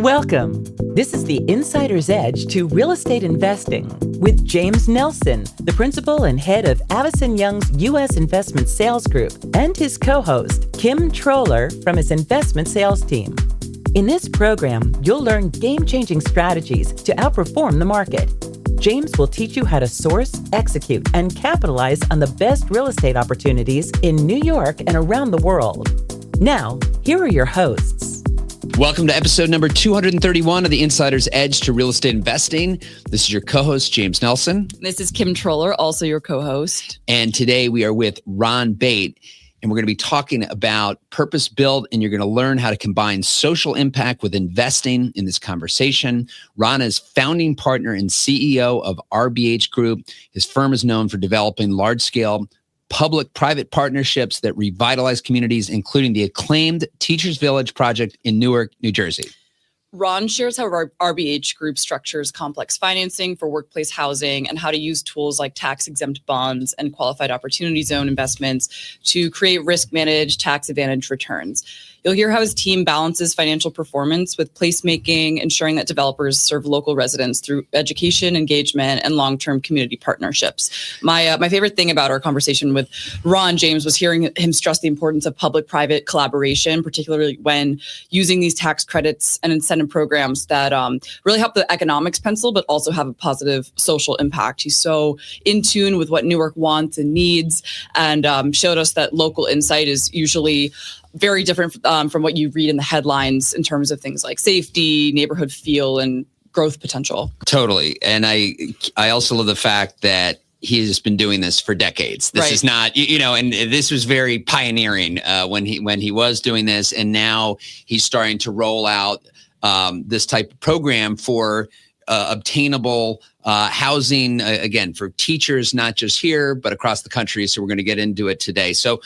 Welcome. This is the Insider's Edge to Real Estate Investing with James Nelson, the principal and head of Avison Young's U.S. Investment Sales Group, and his co-host, Kim Troller, from his investment sales team. In this program, you'll learn game-changing strategies to outperform the market. James will teach you how to source, execute, and capitalize on the best real estate opportunities in New York and around the world. Now, here are your hosts. Welcome to episode number 231 of the Insider's Edge to Real Estate Investing. This is your co-host, James Nelson. This is Kim Troller, also your co-host. And today we are with Ron Beit, and we're going to be talking about purpose-built, and you're going to learn how to combine social impact with investing in this conversation. Ron is founding partner and CEO of RBH Group. His firm is known for developing large-scale public-private partnerships that revitalize communities, including the acclaimed Teachers Village project in Newark, New Jersey. Ron shares how RBH Group structures complex financing for workplace housing and how to use tools like tax-exempt bonds and qualified opportunity zone investments to create risk-managed, tax-advantaged returns. You'll hear how his team balances financial performance with placemaking, ensuring that developers serve local residents through education, engagement, and long-term community partnerships. My favorite thing about our conversation with Ron, James, was hearing him stress the importance of public-private collaboration, particularly when using these tax credits and incentive programs that really help the economics pencil, but also have a positive social impact. He's so in tune with what Newark wants and needs, and showed us that local insight is usually very different from what you read in the headlines in terms of things like safety, neighborhood feel, and growth potential. Totally. And I also love the fact that he has been doing this for decades. This is not, and this was very pioneering when he was doing this. And now he's starting to roll out this type of program for obtainable housing, again, for teachers, not just here, but across the country. So we're going to get into it today. So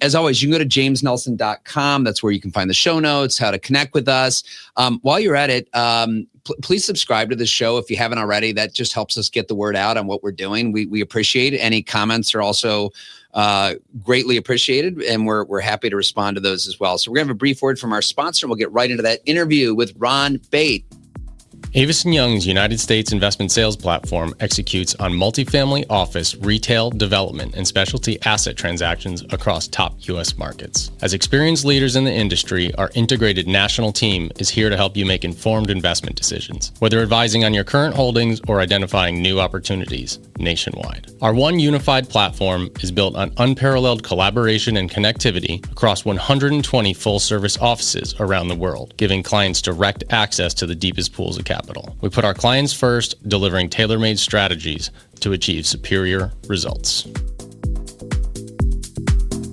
as always, you can go to jamesnelson.com. That's where you can find the show notes, how to connect with us. While you're at it, please subscribe to the show if you haven't already. That just helps us get the word out on what we're doing. We appreciate it. Any comments are also greatly appreciated, and we're happy to respond to those as well. So we're going to have a brief word from our sponsor, and we'll get right into that interview with Ron Beit. Avison Young's United States investment sales platform executes on multifamily office, retail, development, and specialty asset transactions across top U.S. markets. As experienced leaders in the industry, our integrated national team is here to help you make informed investment decisions, whether advising on your current holdings or identifying new opportunities nationwide. Our one unified platform is built on unparalleled collaboration and connectivity across 120 full-service offices around the world, giving clients direct access to the deepest pools of capital. We put our clients first, delivering tailor-made strategies to achieve superior results.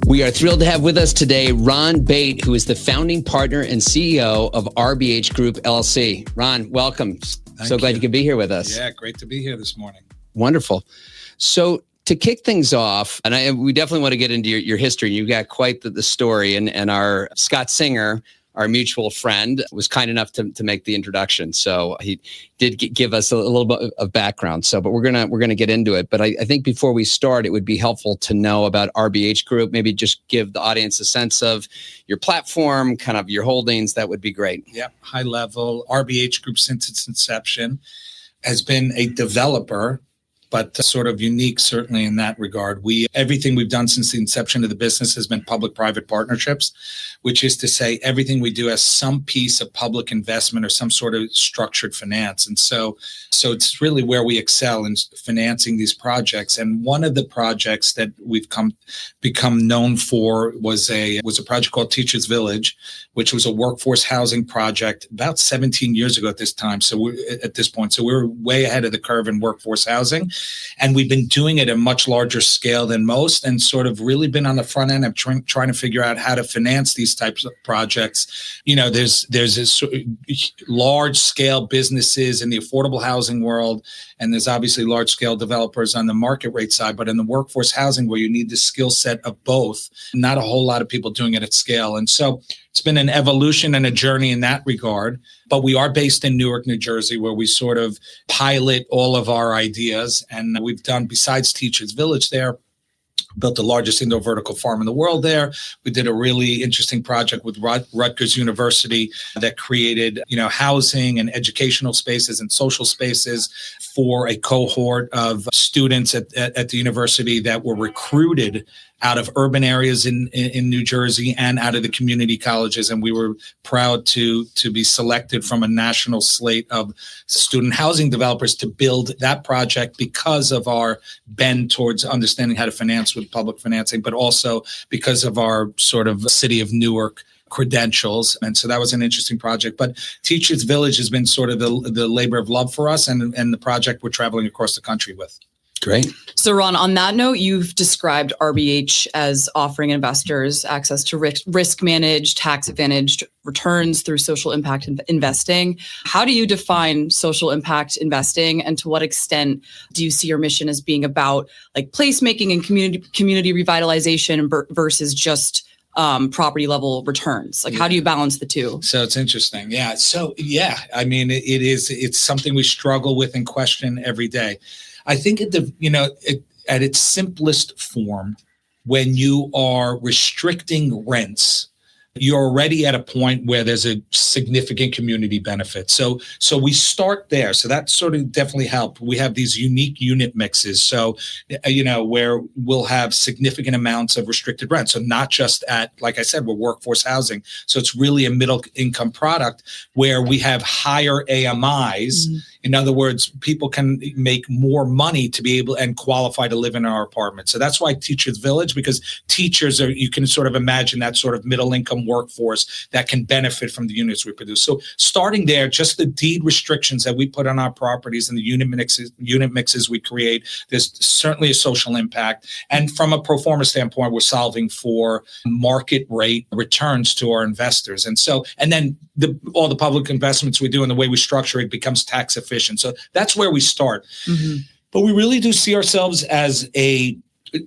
We are thrilled to have with us today Ron Beit, who is the founding partner and CEO of RBH Group LLC. Ron, welcome. Glad you could be here with us. Yeah, great to be here this morning. Wonderful. So to kick things off, and we definitely want to get into your history. You've got quite the story, and our Scott Singer, our mutual friend, was kind enough to make the introduction. So he did give us a little bit of background. But we're gonna get into it. But I think before we start, it would be helpful to know about RBH Group. Maybe just give the audience a sense of your platform, kind of your holdings. That would be great. Yeah, high level. RBH Group, since its inception, has been a developer, but sort of unique, certainly in that regard. Everything we've done since the inception of the business has been public-private partnerships, which is to say everything we do has some piece of public investment or some sort of structured finance. And so it's really where we excel in financing these projects. And one of the projects that we've become known for was a project called Teachers Village, which was a workforce housing project about 17 years ago at this time. So we're way ahead of the curve in workforce housing. And we've been doing it at a much larger scale than most, and sort of really been on the front end of trying to figure out how to finance these types of projects. There's this large scale businesses in the affordable housing world, and there's obviously large scale developers on the market rate side, but in the workforce housing where you need the skill set of both, not a whole lot of people doing it at scale. And so it's been an evolution and a journey in that regard. But we are based in Newark, New Jersey, where we sort of pilot all of our ideas. And we've done, besides Teachers Village there, built the largest indoor vertical farm in the world there. We did a really interesting project with Rutgers University that created, housing and educational spaces and social spaces for a cohort of students at the university that were recruited out of urban areas in New Jersey and out of the community colleges. And we were proud to be selected from a national slate of student housing developers to build that project because of our bend towards understanding how to finance with public financing, but also because of our sort of city of Newark credentials. And so that was an interesting project. But Teachers Village has been sort of the labor of love for us and the project we're traveling across the country with. Great. So, Ron, on that note, you've described RBH as offering investors access to risk managed, tax advantaged returns through social impact investing. How do you define social impact investing, and to what extent do you see your mission as being about like placemaking and community revitalization versus just property level returns? Like, how do you balance the two? So it's interesting. Yeah. So, I mean, it's something we struggle with and question every day. I think at its simplest form, when you are restricting rents, you're already at a point where there's a significant community benefit. So we start there. So that sort of definitely helped. We have these unique unit mixes. So, where we'll have significant amounts of restricted rent. So not just at, like I said, we're workforce housing. So it's really a middle income product where we have higher AMIs. Mm-hmm. In other words, people can make more money to be able and qualify to live in our apartment. So that's why Teachers Village, because teachers you can sort of imagine that sort of middle income workforce that can benefit from the units we produce. So starting there, just the deed restrictions that we put on our properties and the unit mixes we create, there's certainly a social impact. And from a pro forma standpoint, we're solving for market rate returns to our investors. And then all the public investments we do and the way we structure it becomes tax efficient. So that's where we start. Mm-hmm. But we really do see ourselves as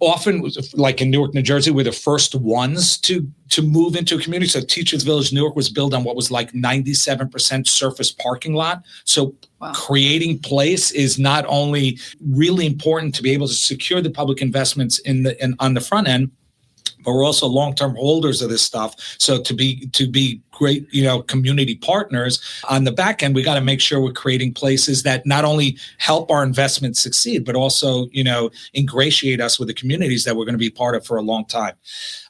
often, like in Newark, New Jersey, we're the first ones to move into a community. So Teachers Village, Newark was built on what was like 97% surface parking lot. So creating place is not only really important to be able to secure the public investments on the front end, but we're also long-term holders of this stuff. So to be great, community partners on the back end, we got to make sure we're creating places that not only help our investments succeed, but also, ingratiate us with the communities that we're going to be part of for a long time.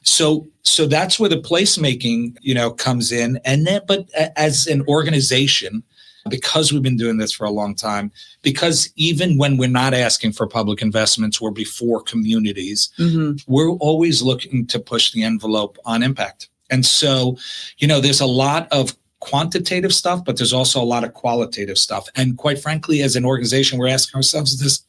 So that's where the placemaking, comes in. And then, but as an organization, because we've been doing this for a long time, because even when we're not asking for public investments, we're before communities, mm-hmm. we're always looking to push the envelope on impact. And so, there's a lot of quantitative stuff, but there's also a lot of qualitative stuff. And quite frankly, as an organization, we're asking ourselves this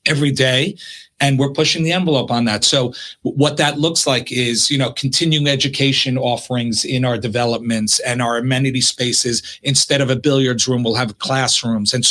every day, and we're pushing the envelope on that. So what that looks like is, continuing education offerings in our developments and our amenity spaces. Instead of a billiards room, we'll have classrooms and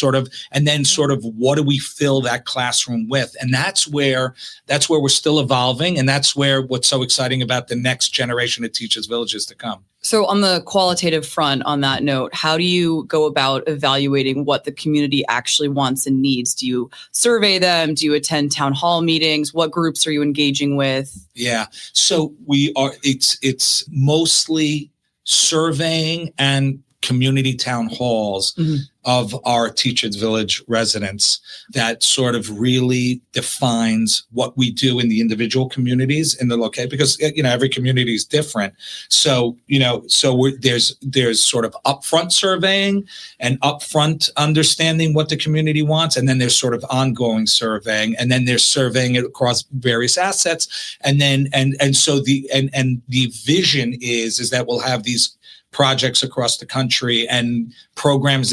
then what do we fill that classroom with? And that's where we're still evolving. And that's where what's so exciting about the next generation of Teachers Villages to come. So on the qualitative front, on that note, how do you go about evaluating what the community actually wants and needs? Do you survey them? Do you attend town hall meetings? What groups are you engaging with? Yeah. So it's mostly surveying and community town halls mm-hmm. of our Teachers Village residents that sort of really defines what we do in the individual communities in the location, because every community is different. So there's sort of upfront surveying and upfront understanding what the community wants, and then there's sort of ongoing surveying, and then there's surveying it across various assets, and then so the vision is that we'll have these projects across the country and programs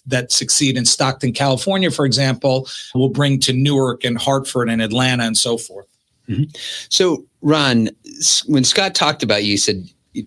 that succeed in Stockton, California, for example, will bring to Newark and Hartford and Atlanta and so forth. Mm-hmm. So, Ron, when Scott talked about you, he said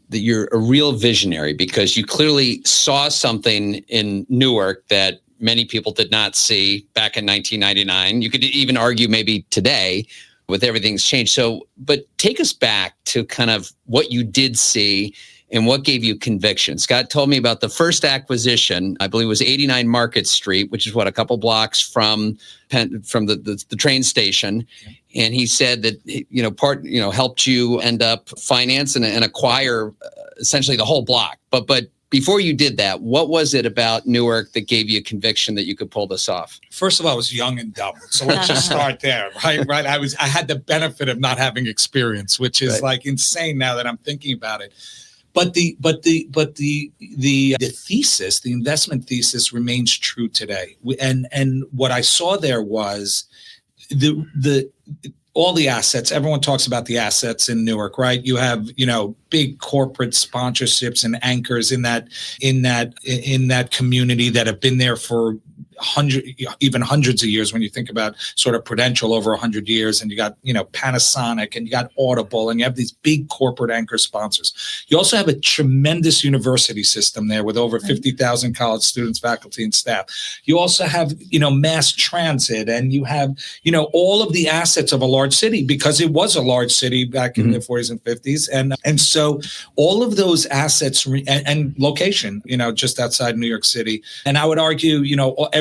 that you're a real visionary because you clearly saw something in Newark that many people did not see back in 1999. You could even argue maybe today with everything's changed. So, but take us back to kind of what you did see and what gave you conviction? Scott told me about the first acquisition, I believe it was 89 Market Street, which is a couple blocks from the train station. And he said that, helped you end up finance and acquire essentially the whole block. But before you did that, what was it about Newark that gave you a conviction that you could pull this off? First of all, I was young and dumb. So let's just start there, right? Right. I had the benefit of not having experience, which is like insane now that I'm thinking about it. But the thesis, the investment thesis remains true today. And what I saw there was all the assets. Everyone talks about the assets in Newark, right? You have, big corporate sponsorships and anchors in that community that have been there for hundreds of years. When you think about sort of Prudential over 100 years, and you got, Panasonic, and you got Audible, and you have these big corporate anchor sponsors. You also have a tremendous university system there with over 50,000 college students, faculty, and staff. You also have, mass transit, and you have, all of the assets of a large city, because it was a large city back in the 40s and 50s. And so all of those assets and location, just outside New York City. And I would argue,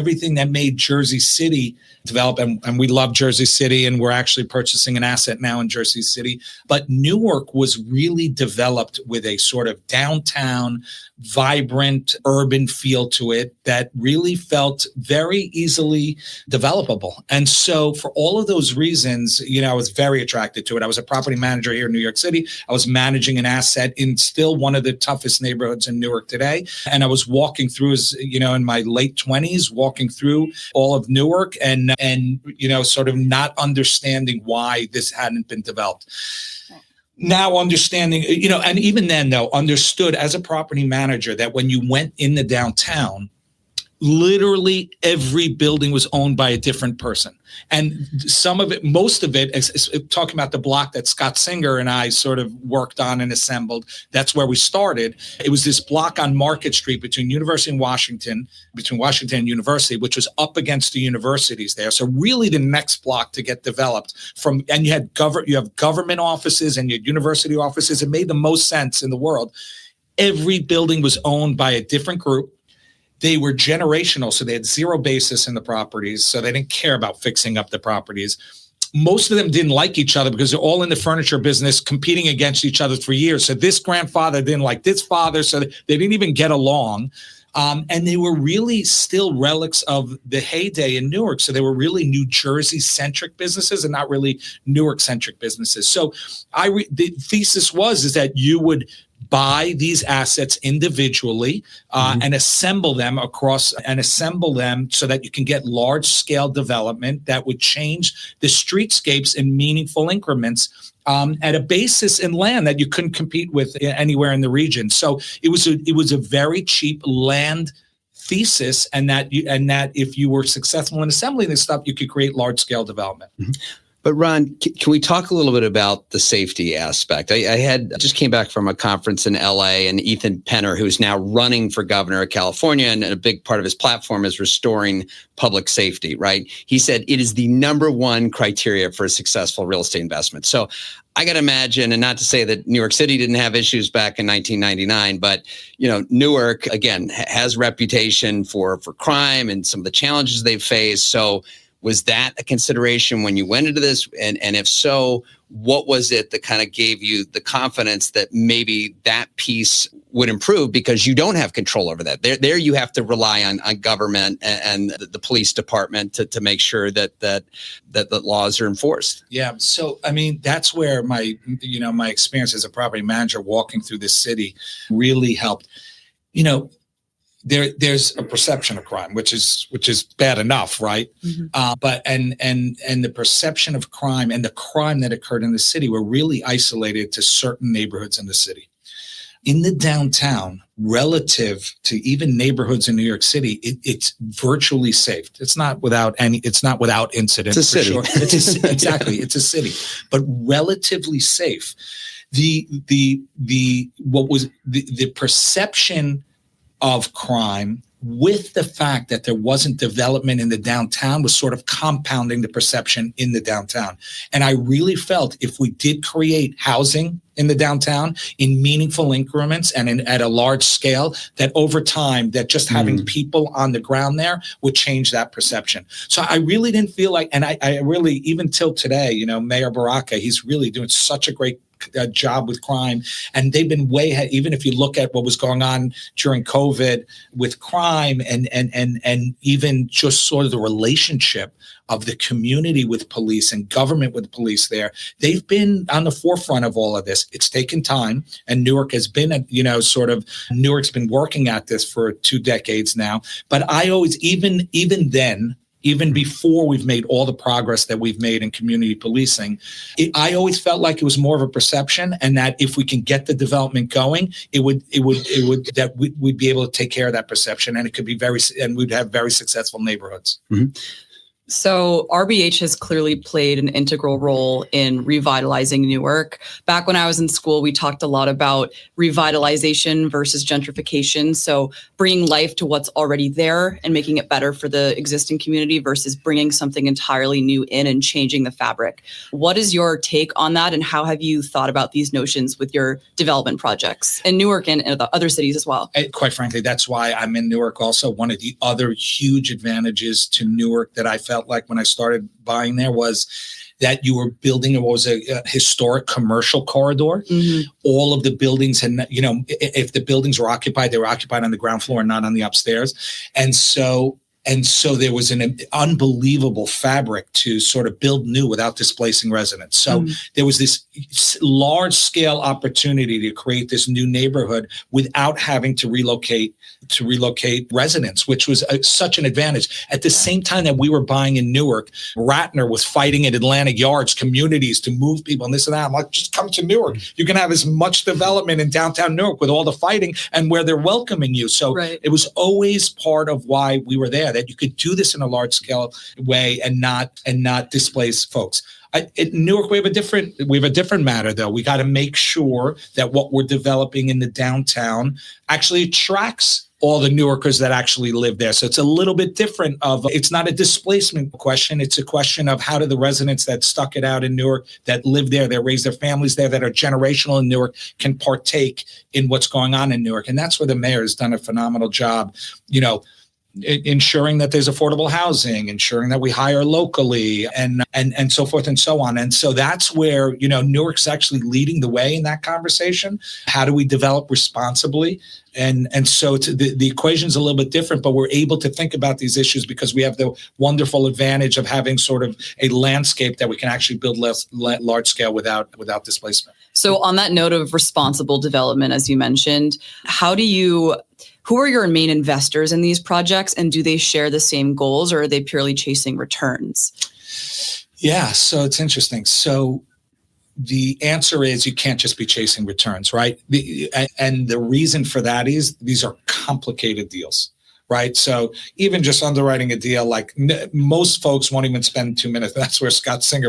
everything that made Jersey City develop, and we love Jersey City, and we're actually purchasing an asset now in Jersey City. But Newark was really developed with a sort of downtown, vibrant, urban feel to it that really felt very easily developable. And so for all of those reasons, I was very attracted to it. I was a property manager here in New York City. I was managing an asset in still one of the toughest neighborhoods in Newark today. And I was walking through, in my late 20s, walking through all of Newark and sort of not understanding why this hadn't been developed. Now understanding, and even then though, understood as a property manager that when you went in the downtown, literally every building was owned by a different person. And most of it, talking about the block that Scott Singer and I sort of worked on and assembled, that's where we started. It was this block on Market Street between Washington and University, which was up against the universities there. So really the next block to get developed and you have government offices and you had university offices. It made the most sense in the world. Every building was owned by a different group. They were generational, so they had zero basis in the properties, so they didn't care about fixing up the properties. Most of them didn't like each other because they're all in the furniture business competing against each other for years. So this grandfather didn't like this father, so they didn't even get along. And they were really still relics of the heyday in Newark. So they were really New Jersey-centric businesses and not really Newark-centric businesses. So the thesis is that you would buy these assets individually and assemble them so that you can get large scale development that would change the streetscapes in meaningful increments at a basis in land that you couldn't compete with anywhere in the region. So it was a very cheap land thesis, and that if you were successful in assembling this stuff, you could create large scale development. Mm-hmm. But Ron, can we talk a little bit about the safety aspect? I just came back from a conference in LA, and Ethan Penner, who's now running for governor of California, and a big part of his platform is restoring public safety, right? He said it is the number one criteria for a successful real estate investment. So I got to imagine, and not to say that New York City didn't have issues back in 1999, but Newark, again, has reputation for crime and some of the challenges they've faced. So was that a consideration when you went into this? And if so, what was it that kind of gave you the confidence that maybe that piece would improve, because you don't have control over that? There you have to rely on government and the police department to make sure that the laws are enforced. Yeah. So, I mean, that's where my experience as a property manager walking through this city really helped. There's a perception of crime, which is bad enough, right? Mm-hmm. But the perception of crime and the crime that occurred in the city were really isolated to certain neighborhoods in the city. In the downtown, relative to even neighborhoods in New York City, it's virtually safe. It's not without incident. It's a city. Sure. Exactly. It's a city, but relatively safe. The perception of crime with the fact that there wasn't development in the downtown was sort of compounding the perception in the downtown. And I really felt if we did create housing in the downtown in meaningful increments and at a large scale, that over time, that just having people on the ground there would change that perception. So I really didn't feel like, and I really, even till today, Mayor Baraka, he's really doing such a great job with crime, and they've been way ahead. Even if you look at what was going on during COVID with crime and even just sort of the relationship of the community with police and government with police there, they've been on the forefront of all of this. It's taken time, and Newark has been, Newark's been working at this for 2 decades now. But I always, even then, even before we've made all the progress that we've made in community policing, I always felt like it was more of a perception, and that if we can get the development going, we'd be able to take care of that perception, and it could be and we'd have very successful neighborhoods. Mm-hmm. So RBH has clearly played an integral role in revitalizing Newark. Back when I was in school, we talked a lot about revitalization versus gentrification. So bringing life to what's already there and making it better for the existing community versus bringing something entirely new in and changing the fabric. What is your take on that, and how have you thought about these notions with your development projects in Newark and other cities as well? Quite frankly, that's why I'm in Newark also. One of the other huge advantages to Newark that I felt like when I started buying there was that you were building what was a historic commercial corridor. Mm-hmm. All of the buildings had, if the buildings were occupied, they were occupied on the ground floor and not on the upstairs. And so there was an unbelievable fabric to sort of build new without displacing residents. So there was this large scale opportunity to create this new neighborhood without having to relocate residents, which was such an advantage. At the same time that we were buying in Newark, Ratner was fighting at Atlantic Yards communities to move people and this and that. I'm like, just come to Newark. You can have as much development in downtown Newark with all the fighting and where they're welcoming you. So It was always part of why we were there, that you could do this in a large scale way and not displace folks. In Newark, we have a different matter, though. We got to make sure that what we're developing in the downtown actually attracts all the Newarkers that actually live there. So it's a little bit different it's not a displacement question. It's a question of how do the residents that stuck it out in Newark, that live there, that raise their families there, that are generational in Newark, can partake in what's going on in Newark. And that's where the mayor has done a phenomenal job, ensuring that there's affordable housing, ensuring that we hire locally, and so forth and so on. And so that's where, Newark's actually leading the way in that conversation. How do we develop responsibly? And so the equation's a little bit different, but we're able to think about these issues because we have the wonderful advantage of having sort of a landscape that we can actually build large scale without displacement. So on that note of responsible development, as you mentioned, who are your main investors in these projects, and do they share the same goals, or are they purely chasing returns? Yeah, so it's interesting. So the answer is you can't just be chasing returns, right? And the reason for that is these are complicated deals, right? So even just underwriting a deal, like most folks won't even spend 2 minutes. That's where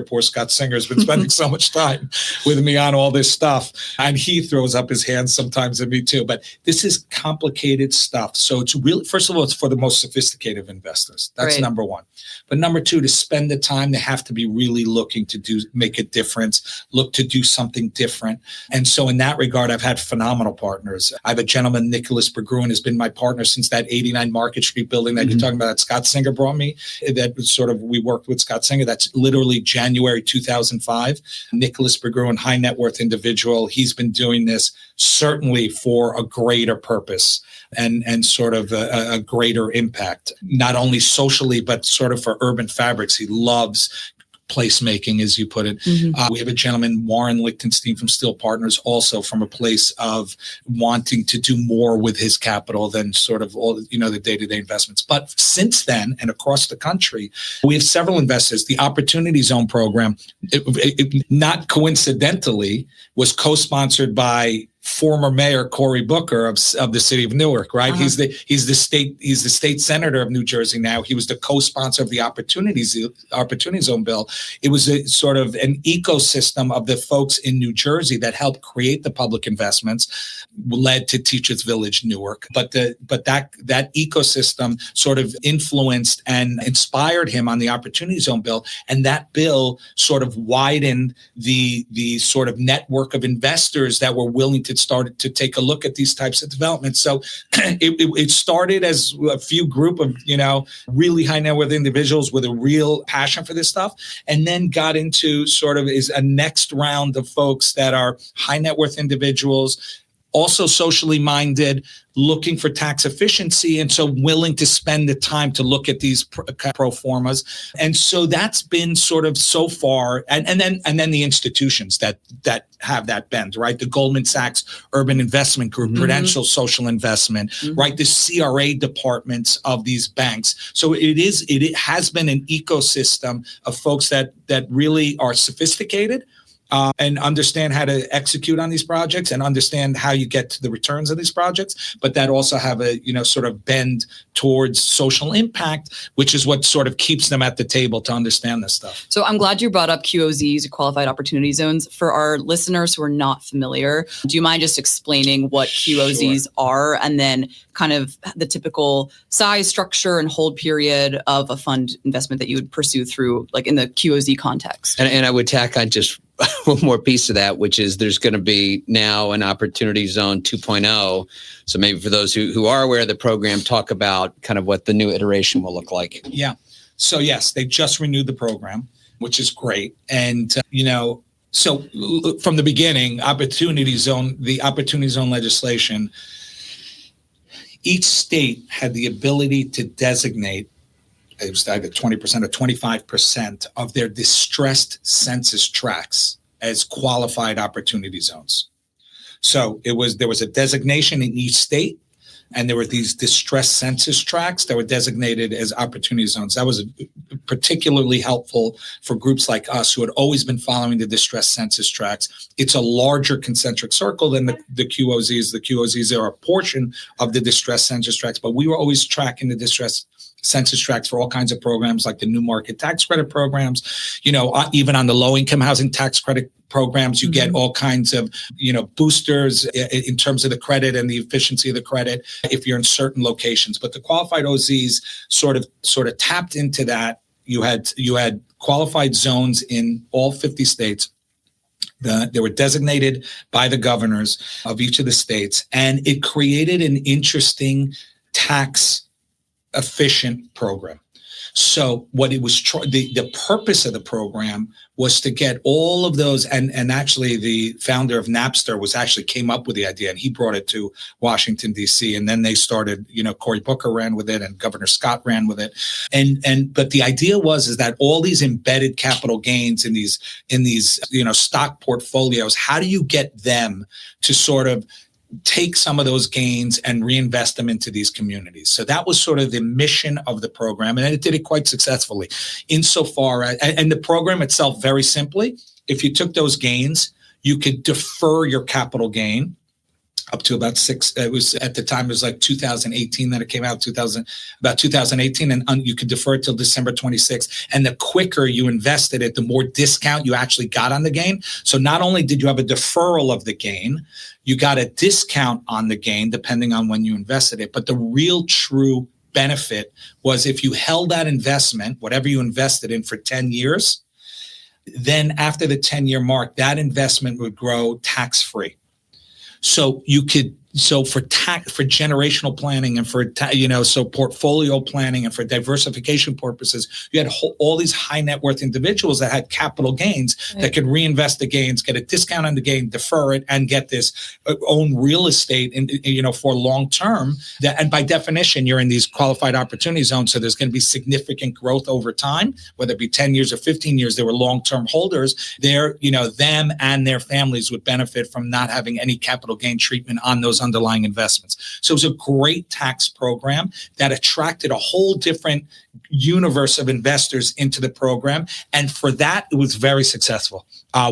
poor Scott Singer has been spending so much time with me on all this stuff. And he throws up his hands sometimes at me too. But this is complicated stuff. So it's really, first of all, it's for the most sophisticated investors. That's number one. But number two, to spend the time, they have to be really looking to make a difference, look to do something different. And so in that regard, I've had phenomenal partners. I have a gentleman, Nicholas Bergruen, has been my partner since that 89 Market Street building that you're talking about that Scott Singer brought me. That was we worked with Scott Singer. That's literally January 2005. Nicholas Bergruen, high net worth individual. He's been doing this certainly for a greater purpose and sort of a greater impact, not only socially, but sort of for urban fabrics. He loves placemaking, as you put it. We have a gentleman, Warren Lichtenstein from Steel Partners, also from a place of wanting to do more with his capital than sort of all, the day-to-day investments. But since then, and across the country, we have several investors. The Opportunity Zone program, not coincidentally, was co-sponsored by former mayor Cory Booker of the city of Newark, right? He's the state senator of New Jersey now. He was the co-sponsor of the Opportunity Zone bill. It was a sort of an ecosystem of the folks in New Jersey that helped create the public investments, led to Teachers Village Newark. But that ecosystem sort of influenced and inspired him on the Opportunity Zone bill, and that bill sort of widened the sort of network of investors that were willing to start to take a look at these types of developments. So it started as a few group of, really high net worth individuals with a real passion for this stuff, and then got into sort of is a next round of folks that are high net worth individuals, also socially minded, looking for tax efficiency, and so willing to spend the time to look at these pro formas. And so that's been sort of so far, and then the institutions that have that bend, right? The Goldman Sachs Urban Investment Group, Prudential Social Investment, right? The CRA departments of these banks. So it has been an ecosystem of folks that really are sophisticated, and understand how to execute on these projects and understand how you get to the returns of these projects, but that also have a, sort of bend towards social impact, which is what sort of keeps them at the table to understand this stuff. So I'm glad you brought up QOZs, Qualified Opportunity Zones. For our listeners who are not familiar, do you mind just explaining what QOZs are, and then kind of the typical size, structure, and hold period of a fund investment that you would pursue through, like in the QOZ context? And I would tack on just one more piece of that, which is there's going to be now an Opportunity Zone 2.0. So maybe for those who are aware of the program, talk about kind of what the new iteration will look like. Yeah. So yes, they just renewed the program, which is great. And, so from the beginning, the Opportunity Zone legislation, each state had the ability to designate, it was either 20% or 25% of their distressed census tracts as qualified opportunity zones. So there was a designation in each state, and there were these distressed census tracts that were designated as opportunity zones. That was particularly helpful for groups like us who had always been following the distressed census tracts. It's a larger concentric circle than the QOZs. The QOZs are a portion of the distressed census tracts, but we were always tracking the distressed census tracts for all kinds of programs like the new market tax credit programs. Even on the low income housing tax credit programs, you get all kinds of, boosters in terms of the credit and the efficiency of the credit if you're in certain locations. But the qualified OZs sort of tapped into that. You had qualified zones in all 50 states. They were designated by the governors of each of the states, and it created an interesting tax efficient program. So what it was, the purpose of the program was to get all of those, and actually the founder of Napster came up with the idea, and he brought it to Washington, D.C. And then they started, Cory Booker ran with it and Governor Scott ran with it. But the idea is that all these embedded capital gains in these, stock portfolios, how do you get them to sort of take some of those gains and reinvest them into these communities? So that was sort of the mission of the program, and it did it quite successfully. Insofar as, and the program itself, very simply, if you took those gains, you could defer your capital gain up to about it was at the time, it was like 2018 that it came out, about 2018, and you could defer it till December 26th. And the quicker you invested it, the more discount you actually got on the gain. So not only did you have a deferral of the gain, you got a discount on the gain depending on when you invested it. But the real true benefit was if you held that investment, whatever you invested in, for 10 years, then after the 10-year mark, that investment would grow tax-free. So you could, for generational planning and for, portfolio planning and for diversification purposes, you had all these high net worth individuals that had capital gains that could reinvest the gains, get a discount on the gain, defer it, and get this own real estate for long term. And by definition, you're in these qualified opportunity zones. So there's going to be significant growth over time, whether it be 10 years or 15 years. They were long-term holders. Them and their families would benefit from not having any capital gain treatment on those underlying investments. So it was a great tax program that attracted a whole different universe of investors into the program. And for that, it was very successful.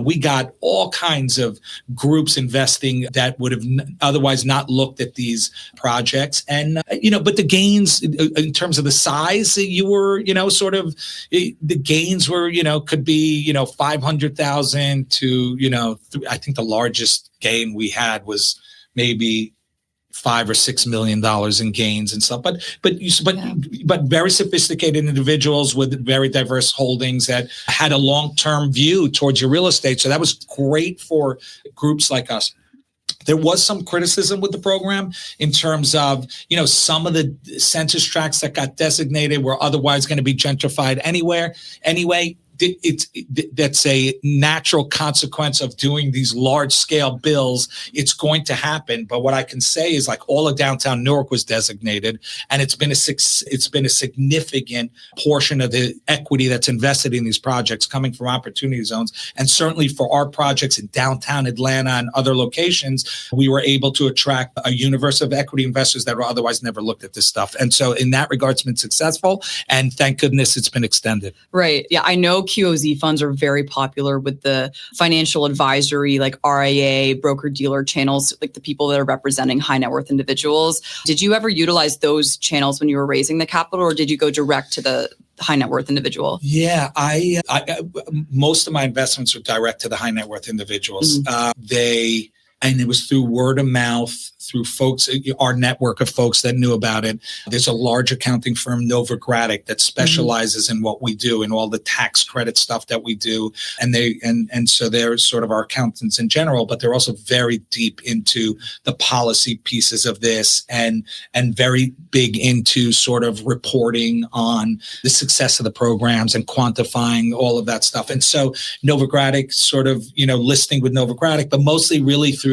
We got all kinds of groups investing that would have otherwise not looked at these projects. And, but the gains in terms of the size, you were, the gains were, could be, 500,000 to, I think the largest gain we had was maybe $5 or $6 million in gains and stuff, but very sophisticated individuals with very diverse holdings that had a long-term view towards your real estate. So that was great for groups like us. There was some criticism with the program in terms of, some of the census tracts that got designated were otherwise going to be gentrified anyway. That's a natural consequence of doing these large scale bills. It's going to happen. But what I can say is like all of downtown Newark was designated, and it's been a significant portion of the equity that's invested in these projects coming from opportunity zones. And certainly for our projects in downtown Atlanta and other locations, we were able to attract a universe of equity investors that were otherwise never looked at this stuff. And so in that regard, it's been successful. And thank goodness it's been extended. Right. Yeah. I know QOZ funds are very popular with the financial advisory, like RIA, broker-dealer channels, like the people that are representing high net worth individuals. Did you ever utilize those channels when you were raising the capital, or did you go direct to the high net worth individual? Yeah, I most of my investments are direct to the high net worth individuals. And it was through word of mouth, through folks, our network of folks that knew about it. There's a large accounting firm, Novogradac, that specializes in what we do and all the tax credit stuff that we do. And so they're sort of our accountants in general, but they're also very deep into the policy pieces of this and very big into sort of reporting on the success of the programs and quantifying all of that stuff. And so Novogradac sort of, listing with Novogradac, but mostly really through,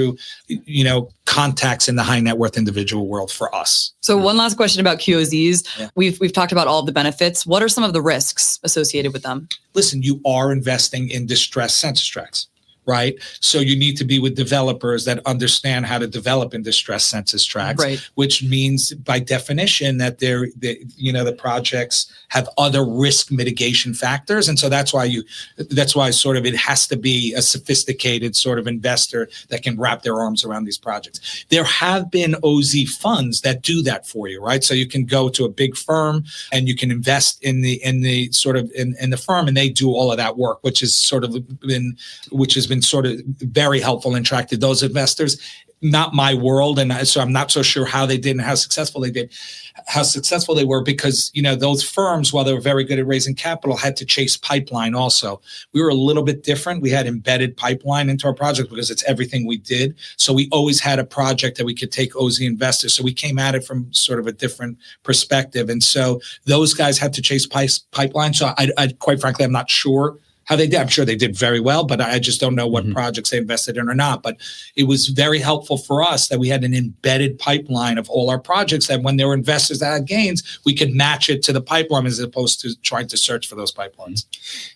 contacts in the high net worth individual world for us. So one last question about QOZs. Yeah. We've talked about all of the benefits. What are some of the risks associated with them? Listen, you are investing in distressed census tracts, right? So you need to be with developers that understand how to develop in distressed census tracts, right, which means by definition that the projects have other risk mitigation factors. And so that's why sort of it has to be a sophisticated sort of investor that can wrap their arms around these projects. There have been OZ funds that do that for you, right? So you can go to a big firm and you can invest in the firm, and they do all of that work, which has been sort of very helpful and attracted those investors. Not my world, and so I'm not so sure how they did and how successful they were, because those firms, while they were very good at raising capital, had to chase pipeline also. We were a little bit different. We had embedded pipeline into our project because it's everything we did. So we always had a project that we could take OZ investors. So we came at it from sort of a different perspective, and so those guys had to chase pipeline. So I quite frankly, I'm not sure how they did. I'm sure they did very well, but I just don't know what projects they invested in or not. But it was very helpful for us that we had an embedded pipeline of all our projects, that when there were investors that had gains, we could match it to the pipeline as opposed to trying to search for those pipelines.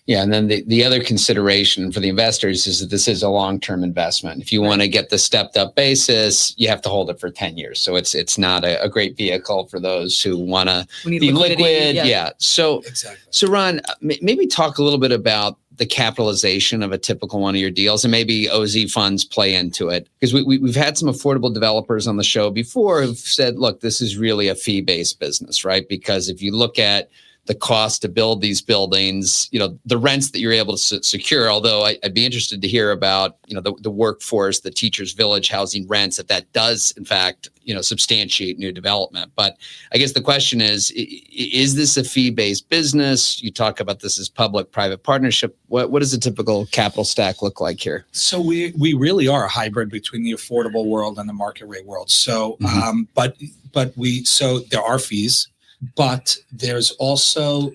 Yeah. And then the other consideration for the investors is that this is a long-term investment. If you want to get the stepped up basis, you have to hold it for 10 years. So it's not a great vehicle for those who want to be liquid. Yeah. So, exactly. So Ron, maybe talk a little bit about the capitalization of a typical one of your deals, and maybe OZ funds play into it, because we've had some affordable developers on the show before who've said, look, this is really a fee-based business, right? Because if you look at the cost to build these buildings, the rents that you're able to secure, although I'd be interested to hear about, the workforce, the teachers' village housing rents, if that does, in fact, substantiate new development. But I guess the question is this a fee-based business? You talk about this as public-private partnership. What does a typical capital stack look like here? So we really are a hybrid between the affordable world and the market rate world. So, so there are fees. But there's also,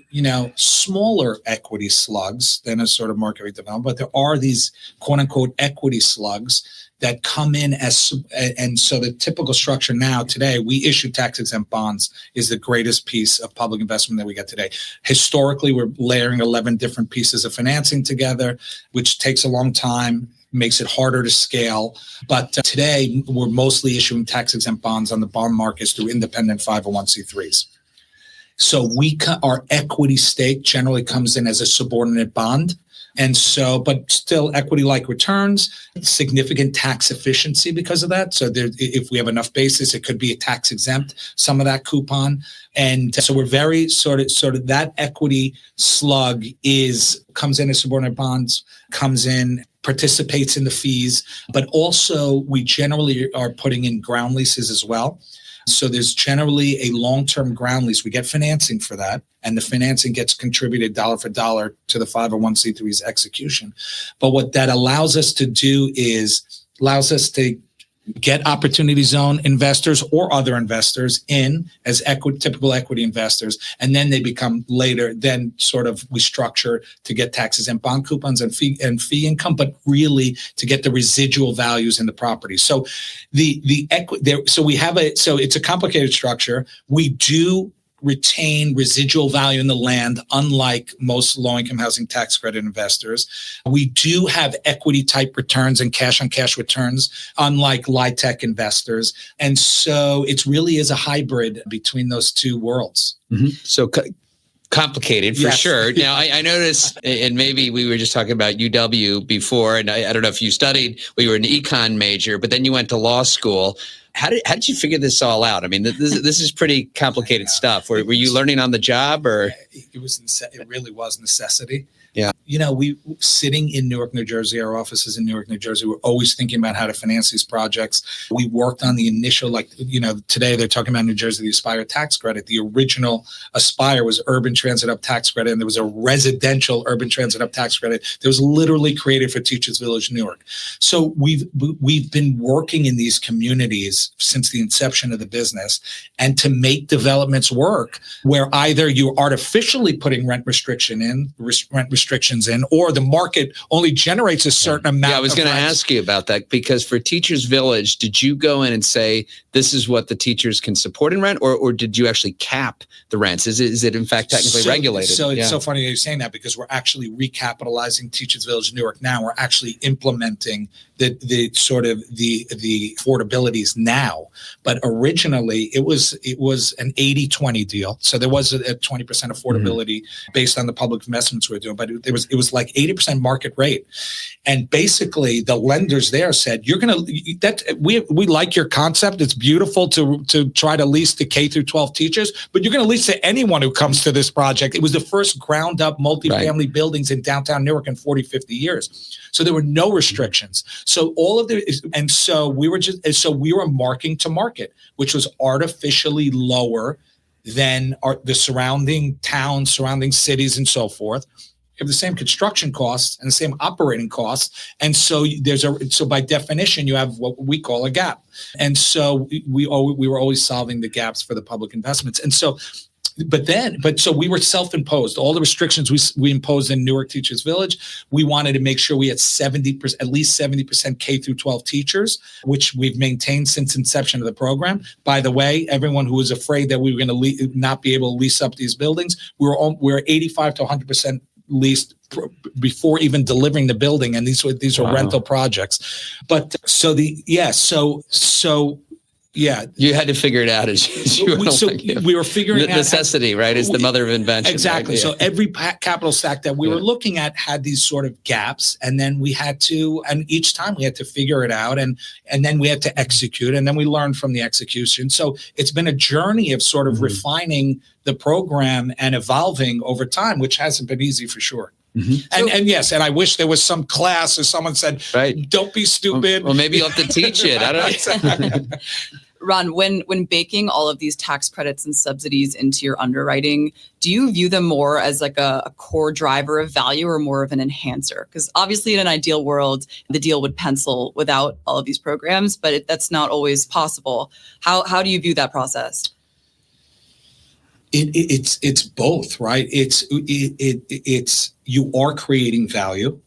smaller equity slugs than a sort of market rate development. But there are these quote unquote equity slugs that come in and so the typical structure now today, we issue tax-exempt bonds is the greatest piece of public investment that we get today. Historically, we're layering 11 different pieces of financing together, which takes a long time. makes it harder to scale. But today, we're mostly issuing tax-exempt bonds on the bond markets through independent 501c3s. So our equity stake generally comes in as a subordinate bond. And so, but still equity-like returns, significant tax efficiency because of that. So if we have enough basis, it could be a tax exempt, some of that coupon. And so we're very sort of that equity slug comes in as subordinate bonds, comes in, participates in the fees, but also we generally are putting in ground leases as well. So there's generally a long-term ground lease. We get financing for that, and the financing gets contributed dollar for dollar to the 501c3's execution. But what that allows us to do is allows us to get opportunity zone investors or other investors in as typical equity investors, and then they become later. Then sort of we structure to get taxes and bond coupons and fee income, but really to get the residual values in the property. So so it's a complicated structure. We do retain residual value in the land, unlike most low-income housing tax credit investors. We do have equity-type returns and cash-on-cash returns, unlike LIHTC investors. And so it really is a hybrid between those two worlds. Mm-hmm. So complicated for Yes. sure. Now, I noticed, and maybe we were just talking about UW before, and I don't know if you studied, well, you were an econ major, but then you went to law school. How did you figure this all out? I mean, this is pretty complicated stuff. Were you learning on the job, or? It really was necessity. Yeah. We sitting in Newark, New Jersey, our offices in Newark, New Jersey, we're always thinking about how to finance these projects. We worked on the initial, today they're talking about New Jersey, the Aspire tax credit. The original Aspire was urban transit up tax credit, and there was a residential urban transit up tax credit that was literally created for Teachers Village, Newark. So we've been working in these communities since the inception of the business, and to make developments work where either you're artificially putting rent restrictions in, or the market only generates a certain amount. Yeah, I was going to ask you about that, because for Teachers Village, did you go in and say, this is what the teachers can support in rent, or did you actually cap the rents? Is it in fact technically regulated? So it's so funny that you're saying that, because we're actually recapitalizing Teachers Village Newark now. We're actually implementing the sort of the affordabilities now. But originally it was an 80-20 deal. So there was a 20% affordability based on the public investments we were doing, but it was like 80% market rate. And basically the lenders there said, we like your concept. It's beautiful to try to lease to K through 12 teachers, but you're going to lease to anyone who comes to this project. It was the first ground up multifamily buildings in downtown Newark in 40, 50 years. So there were no restrictions. So we were marking to market, which was artificially lower than the surrounding towns, surrounding cities, and so forth. You have the same construction costs and the same operating costs, and so by definition you have what we call a gap. And so we were always solving the gaps for the public investments. And so. So we were self-imposed. All the restrictions we imposed in Newark Teachers Village, we wanted to make sure we had at least 70% K through 12 teachers, which we've maintained since inception of the program. By the way, everyone who was afraid that we were going to not be able to lease up these buildings, we're 85 to 100% leased before even delivering the building, and these are rental projects. But yeah, you had to figure it out as you we were figuring out necessity, right? Is the mother of invention. Exactly. Right? Yeah. So every capital stack that we were looking at had these sort of gaps, and then each time we had to figure it out, and then we had to execute, and then we learned from the execution. So it's been a journey of sort of refining the program and evolving over time, which hasn't been easy for sure. Mm-hmm. And I wish there was some class or someone said, don't be stupid. Well, maybe you'll have to teach it. I don't know. Ron, when baking all of these tax credits and subsidies into your underwriting, do you view them more as like a core driver of value or more of an enhancer? Because obviously in an ideal world, the deal would pencil without all of these programs, but that's not always possible. How do you view that process? It's both, right? It's you are creating value,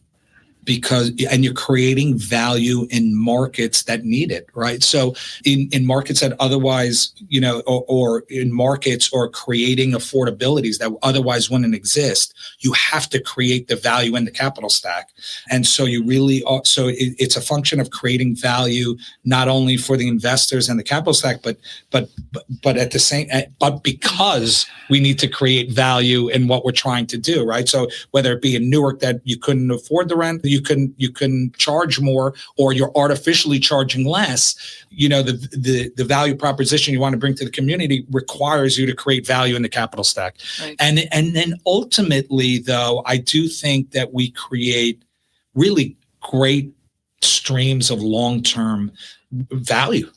and you're creating value in markets that need it, right? So in markets that otherwise, or in markets or creating affordabilities that otherwise wouldn't exist, you have to create the value in the capital stack. And so you really are, so it's a function of creating value, not only for the investors and the capital stack, but at the same, but because we need to create value in what we're trying to do, right? So whether it be in Newark that you couldn't afford the rent, you can charge more, or you're artificially charging less. The value proposition you want to bring to the community requires you to create value in the capital stack. Right. And then ultimately, though, I do think that we create really great streams of long-term value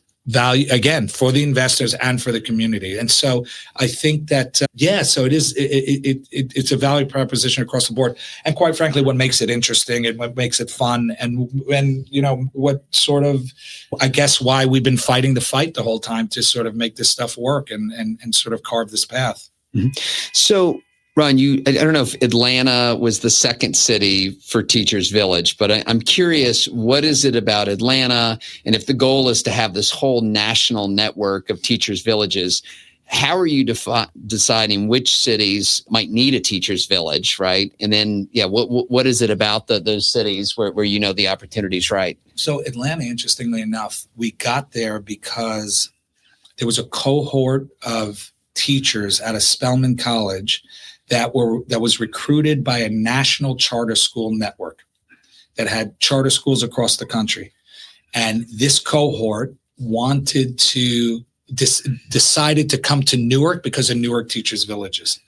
again for the investors and for the community. And so I think that so it's a value proposition across the board, and quite frankly what makes it interesting and what makes it fun, and what sort of, I guess, why we've been fighting the fight the whole time to sort of make this stuff work and sort of carve this path. Mm-hmm. So Ron, I don't know if Atlanta was the second city for Teachers Village, but I'm curious, what is it about Atlanta? And if the goal is to have this whole national network of Teachers Villages, how are you deciding which cities might need a Teachers Village, right? And then, what is it about those cities where the opportunity's right? So Atlanta, interestingly enough, we got there because there was a cohort of teachers at a Spelman College that was recruited by a national charter school network that had charter schools across the country. And this cohort decided to come to Newark because of Newark Teachers Village.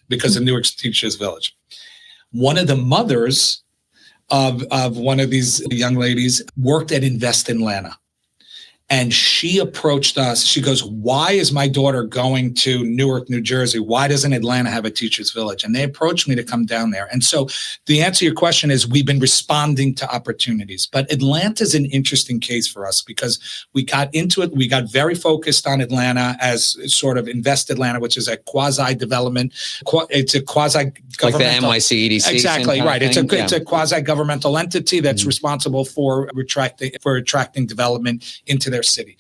One of the mothers of one of these young ladies worked at Invest Atlanta. And she approached us. She goes, why is my daughter going to Newark, New Jersey? Why doesn't Atlanta have a Teachers Village? And they approached me to come down there. And so the answer to your question is we've been responding to opportunities. But Atlanta is an interesting case for us because we got into it. We got very focused on Atlanta as sort of Invest Atlanta, which is a quasi-development. It's a quasi-governmental. Like the NYC EDC. Exactly, right. It's a quasi-governmental entity that's responsible for attracting development into their city.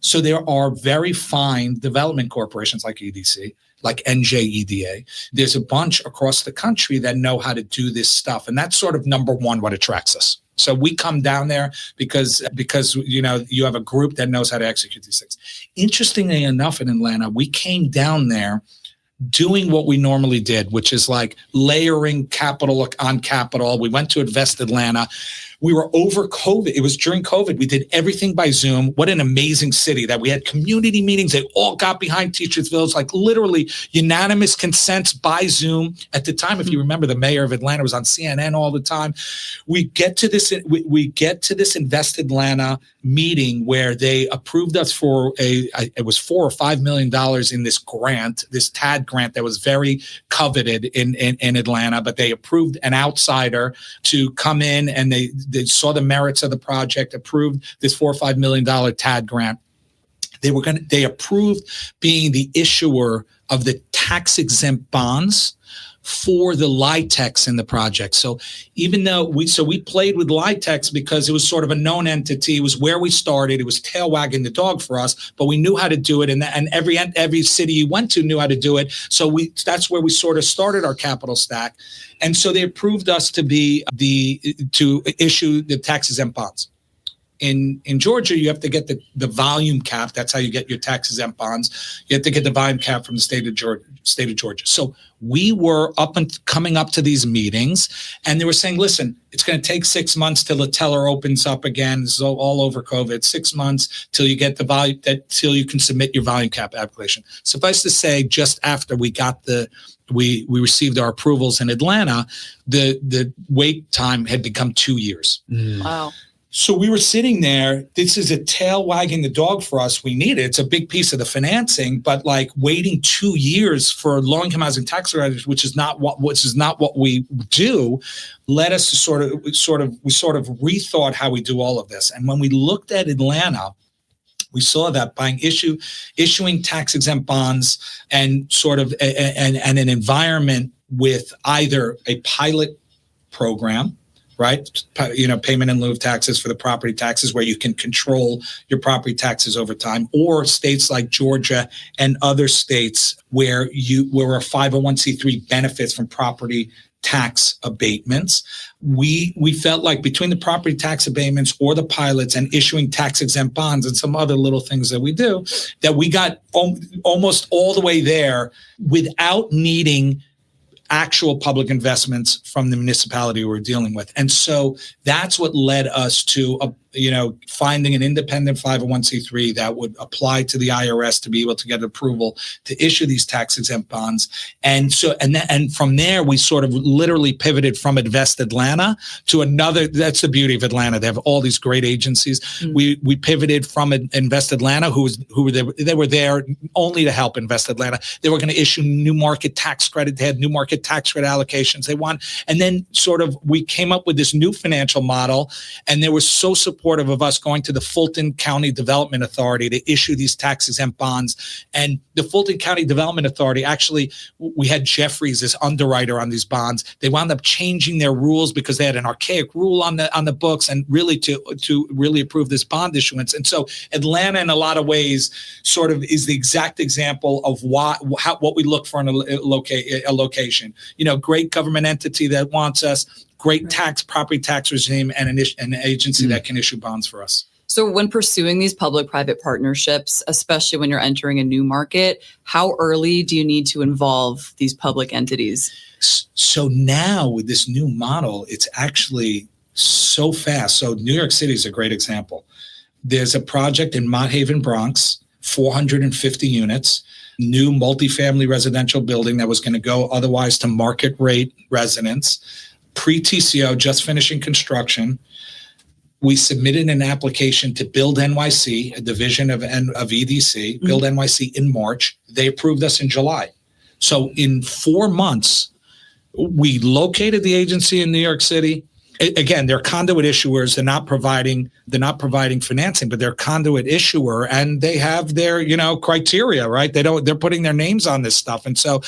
So there are very fine development corporations like EDC, like NJEDA. There's a bunch across the country that know how to do this stuff. And that's sort of number one, what attracts us. So we come down there because you have a group that knows how to execute these things. Interestingly enough, in Atlanta, we came down there doing what we normally did, which is like layering capital on capital. We went to Invest Atlanta. We were over COVID. It was during COVID. We did everything by Zoom. What an amazing city that we had community meetings. They all got behind Teachers Village, like literally unanimous consents by Zoom. At the time, if you remember, the mayor of Atlanta was on CNN all the time. We get to this Invest Atlanta meeting where they approved us for it was $4 or $5 million in this grant, this TAD grant that was very coveted in Atlanta, but they approved an outsider to come in, and they saw the merits of the project, approved this $4 or $5 million TAD grant. They approved being the issuer of the tax-exempt bonds for the LIHTCs in the project. So even though we played with LIHTCs because it was sort of a known entity, it was where we started, it was tail wagging the dog for us, but we knew how to do it, and every city you went to knew how to do it. So that's where we sort of started our capital stack. And so they approved us to issue the tax-exempt bonds. In Georgia, you have to get the volume cap. That's how you get your tax-exempt bonds. You have to get the volume cap from the state of Georgia. So we were coming up to these meetings, and they were saying, listen, it's going to take 6 months till the teller opens up again. This is all over COVID. 6 months till you get the volume, till you can submit your volume cap application. Suffice to say, just after we received our approvals in Atlanta, the wait time had become 2 years. Wow. So we were sitting there. This is a tail wagging the dog for us. We need it. It's a big piece of the financing, but like waiting 2 years for low-income housing tax credits, which is not what we do, led us to sort of rethought how we do all of this. And when we looked at Atlanta, we saw that by issuing tax-exempt bonds and sort of and an environment with either a pilot program right? Payment in lieu of taxes for the property taxes, where you can control your property taxes over time, or states like Georgia and other states where a 501c3 benefits from property tax abatements. We felt like between the property tax abatements or the pilots and issuing tax-exempt bonds and some other little things that we do, that we got almost all the way there without needing actual public investments from the municipality we're dealing with. And so that's what led us to, finding an independent 501c3 that would apply to the IRS to be able to get approval to issue these tax-exempt bonds. And so, and from there, we sort of literally pivoted from Invest Atlanta to another. That's the beauty of Atlanta. They have all these great agencies. Mm-hmm. We pivoted from Invest Atlanta, they were there only to help Invest Atlanta. They were going to issue new market tax credit. They had new market tax credit allocations they want. And then sort of we came up with this new financial model, and they were so supportive of us going to the Fulton County Development Authority to issue these tax-exempt bonds. And the Fulton County Development Authority, actually, we had Jeffries as underwriter on these bonds. They wound up changing their rules because they had an archaic rule on the books, and really to really approve this bond issuance. And so Atlanta, in a lot of ways, sort of is the exact example of what we look for in a location. Great government entity that wants us, great property tax regime, and an agency that can issue bonds for us. So when pursuing these public-private partnerships, especially when you're entering a new market, how early do you need to involve these public entities? So now with this new model, it's actually so fast. So New York City is a great example. There's a project in Mott Haven, Bronx, 450 units, new multifamily residential building that was going to go otherwise to market rate residents. Pre-TCO, just finishing construction. We submitted an application to Build NYC, a division of EDC, Build NYC in March. They approved us in July. So in 4 months, we located the agency in New York City. Again, they're conduit issuers. They're not providing financing, but they're conduit issuer, and they have their, criteria, right? They're putting their names on this stuff. And so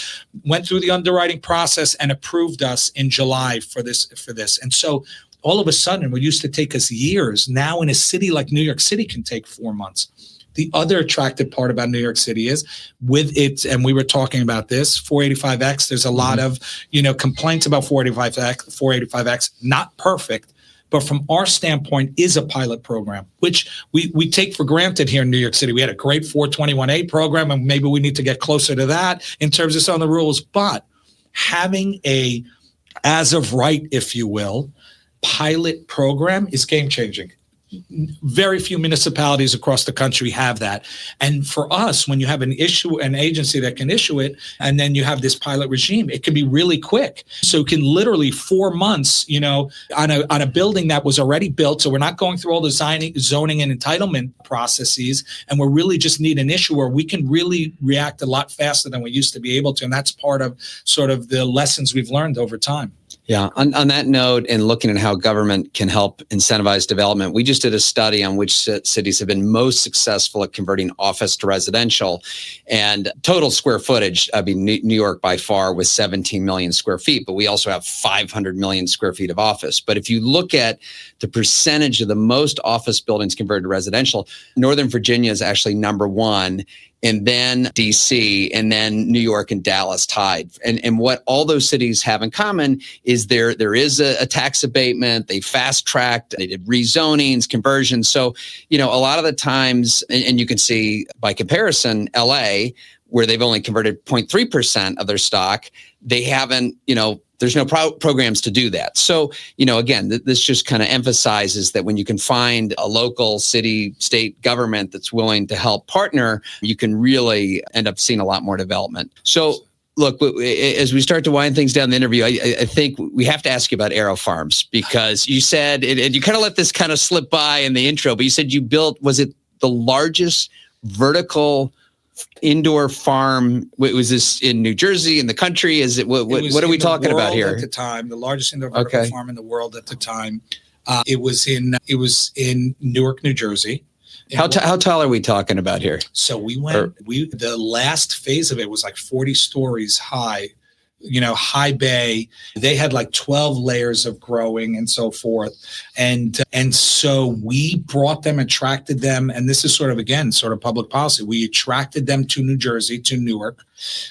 went through the underwriting process and approved us in July for this. And so all of a sudden, what used to take us years, now in a city like New York City can take 4 months. The other attractive part about New York City is with it, and we were talking about this, 485X, there's a lot of, complaints about 485X, not perfect, but from our standpoint is a pilot program, which we take for granted here in New York City. We had a great 421A program, and maybe we need to get closer to that in terms of some of the rules, but having a, as of right, if you will, pilot program is game changing. Very few municipalities across the country have that. And for us, when you have an agency that can issue it, and then you have this pilot regime, it can be really quick. So it can literally 4 months, on a building that was already built. So we're not going through all the zoning and entitlement processes, and we're really just need an issuer. We can really react a lot faster than we used to be able to. And that's part of sort of the lessons we've learned over time. Yeah. On that note, and looking at how government can help incentivize development, we just did a study on which cities have been most successful at converting office to residential, and total square footage. I mean, New York by far with 17 million square feet, but we also have 500 million square feet of office. But if you look at the percentage of the most office buildings converted to residential, Northern Virginia is actually number one. And then DC, and then New York and Dallas tied. And what all those cities have in common is there is a tax abatement. They fast tracked, they did rezonings, conversions. So, a lot of the times, and you can see by comparison, LA, where they've only converted 0.3% of their stock, they haven't, there's no programs to do that. So, again, this just kind of emphasizes that when you can find a local city, state government that's willing to help partner, you can really end up seeing a lot more development. So, look, as we start to wind things down the interview, I think we have to ask you about Aero Farms, because you said, and you kind of let this kind of slip by in the intro, but you said you built, was it the largest vertical indoor farm? Was this in New Jersey, in the country? Is it what are we talking about here? At the time, the largest indoor vertical farm in the world at the time. It was in Newark, New Jersey. How tall are we talking about here? So we went. The last phase of it was like 40 stories high. high bay, they had like 12 layers of growing and so forth. And so we brought them, attracted them. And this is sort of public policy. We attracted them to New Jersey, to Newark.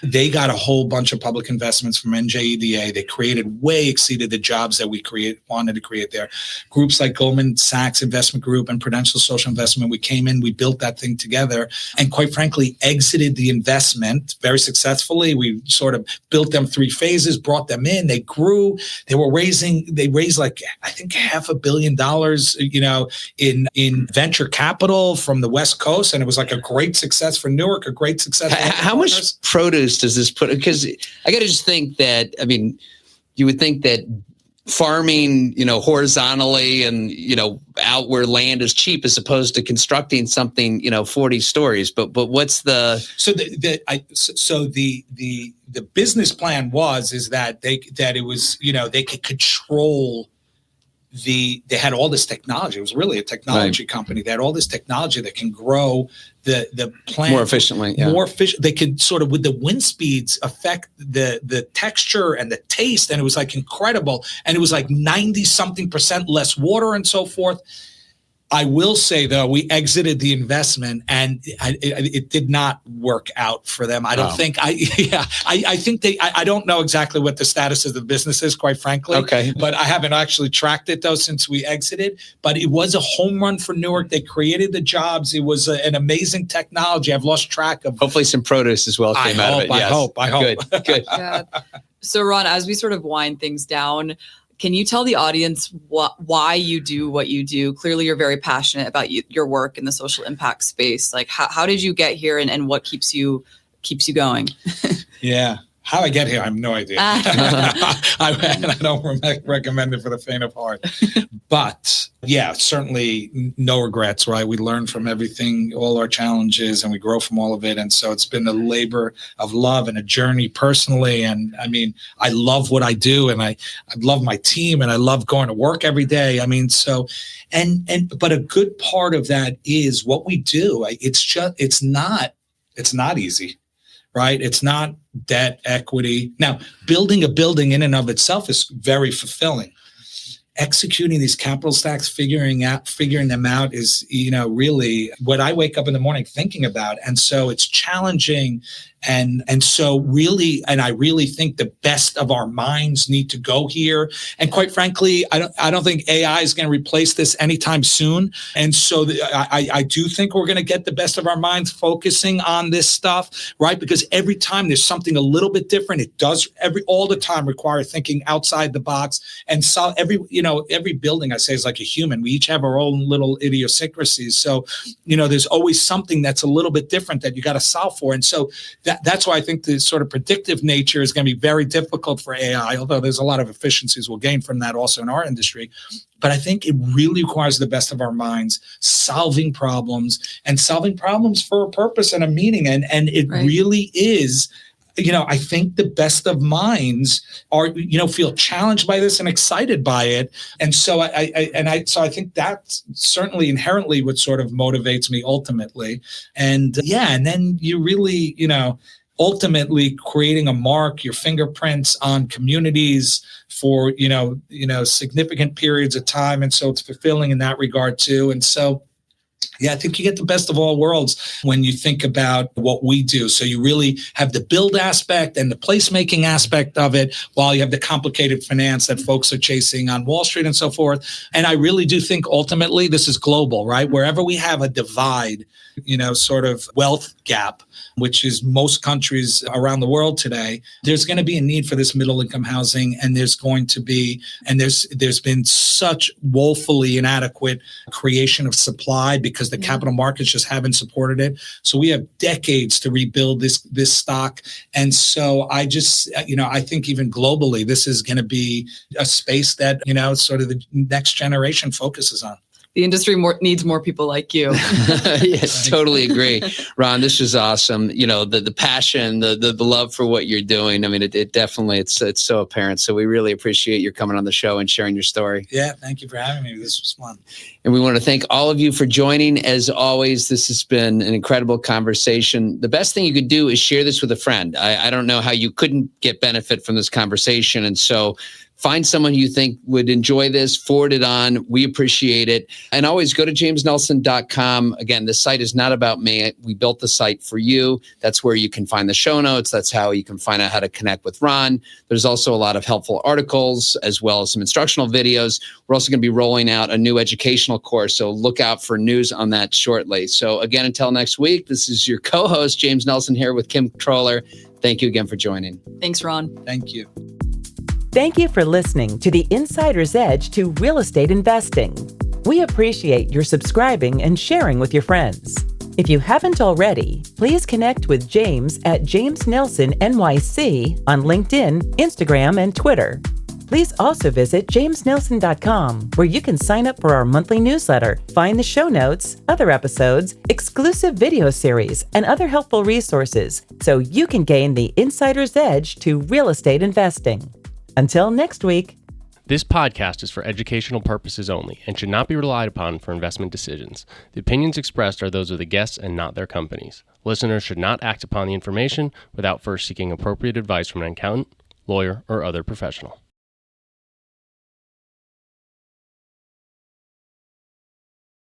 They got a whole bunch of public investments from NJEDA. They way exceeded the jobs that we wanted to create there. Groups like Goldman Sachs Investment Group and Prudential Social Investment, we came in, we built that thing together, and quite frankly, exited the investment very successfully. We sort of built them 3 phases, brought them in, they grew. They raised like, I think $500 million, in venture capital from the West Coast. And it was like a great success for Newark, a great success. How much produce does this put? Because I got to just think that, you would think that farming, horizontally and, out where land is cheap as opposed to constructing something, 40 stories. But what's the... So the business plan is that it was, they could control they had all this technology. It was really a technology company. They had all this technology that can grow the plant more efficiently. Yeah. More efficient. They could sort of, with the wind speeds, affect the texture and the taste. And it was like incredible. And it was like 90-something% less water and so forth. I will say, though, we exited the investment and it did not work out for them. I don't think I think I don't know exactly what the status of the business is, quite frankly. Okay. But I haven't actually tracked it, though, since we exited. But it was a home run for Newark. They created the jobs. It was an amazing technology. I've lost track of. Hopefully some produce as well came out of it. I hope. Good. Yeah. So, Ron, as we sort of wind things down, can you tell the audience why you do what you do? Clearly, you're very passionate about your work in the social impact space. Like, how did you get here, and what keeps you going? Yeah. How I get here, I have no idea. I don't recommend it for the faint of heart. But yeah, certainly no regrets, right? We learn from everything, all our challenges, and we grow from all of it. And so it's been a labor of love and a journey personally. And I love what I do, and I love my team, and I love going to work every day. But a good part of that is what we do. It's not easy. Right? It's not debt, equity. Now, building a building in and of itself is very fulfilling. Executing these capital stacks, figuring them out is, really what I wake up in the morning thinking about. And so it's challenging. And so really, and I really think the best of our minds need to go here. And quite frankly, I don't think AI is going to replace this anytime soon. And so I do think we're going to get the best of our minds focusing on this stuff, right? Because every time there's something a little bit different, it does all the time require thinking outside the box. And so every building, I say, is like a human. We each have our own little idiosyncrasies. So, there's always something that's a little bit different that you got to solve for. And so that's why I think the sort of predictive nature is going to be very difficult for AI, although there's a lot of efficiencies we'll gain from that also in our industry. But I think it really requires the best of our minds, solving problems for a purpose and a meaning. And it really is, I think the best of minds are, feel challenged by this and excited by it. And so I think that's certainly inherently what sort of motivates me ultimately. And then you really, ultimately creating a mark, your fingerprints on communities for, significant periods of time. And so it's fulfilling in that regard too. And so, yeah, I think you get the best of all worlds when you think about what we do. So you really have the build aspect and the placemaking aspect of it, while you have the complicated finance that folks are chasing on Wall Street and so forth. And I really do think ultimately this is global, right? Wherever we have a divide, sort of wealth gap, which is most countries around the world today, there's going to be a need for this middle income housing. And there's been such woefully inadequate creation of supply because the capital markets just haven't supported it. So we have decades to rebuild this stock. And so I just, I think even globally, this is going to be a space that, sort of the next generation focuses on. the industry needs more people like you. Yeah, totally agree. Ron, this is awesome. You know, the passion, the love for what you're doing. I mean, it definitely, it's so apparent. So we really appreciate you coming on the show and sharing your story. Yeah, thank you for having me. This was fun. And we want to thank all of you for joining. As always, this has been an incredible conversation. The best thing you could do is share this with a friend. I don't know how you couldn't get benefit from this conversation. And so find someone you think would enjoy this, forward it on. We appreciate it. And always go to jamesnelson.com. Again, this site is not about me. We built the site for you. That's where you can find the show notes. That's how you can find out how to connect with Ron. There's also a lot of helpful articles as well as some instructional videos. We're also going to be rolling out a new educational course, so look out for news on that shortly. So again, until next week, this is your co-host, James Nelson, here with Kim Troller. Thank you again for joining. Thanks, Ron. Thank you. Thank you for listening to the Insider's Edge to Real Estate Investing. We appreciate your subscribing and sharing with your friends. If you haven't already, please connect with James at James Nelson NYC on LinkedIn, Instagram, and Twitter. Please also visit jamesnelson.com, where you can sign up for our monthly newsletter, find the show notes, other episodes, exclusive video series, and other helpful resources so you can gain the insider's edge to real estate investing. Until next week. This podcast is for educational purposes only and should not be relied upon for investment decisions. The opinions expressed are those of the guests and not their companies. Listeners should not act upon the information without first seeking appropriate advice from an accountant, lawyer, or other professional.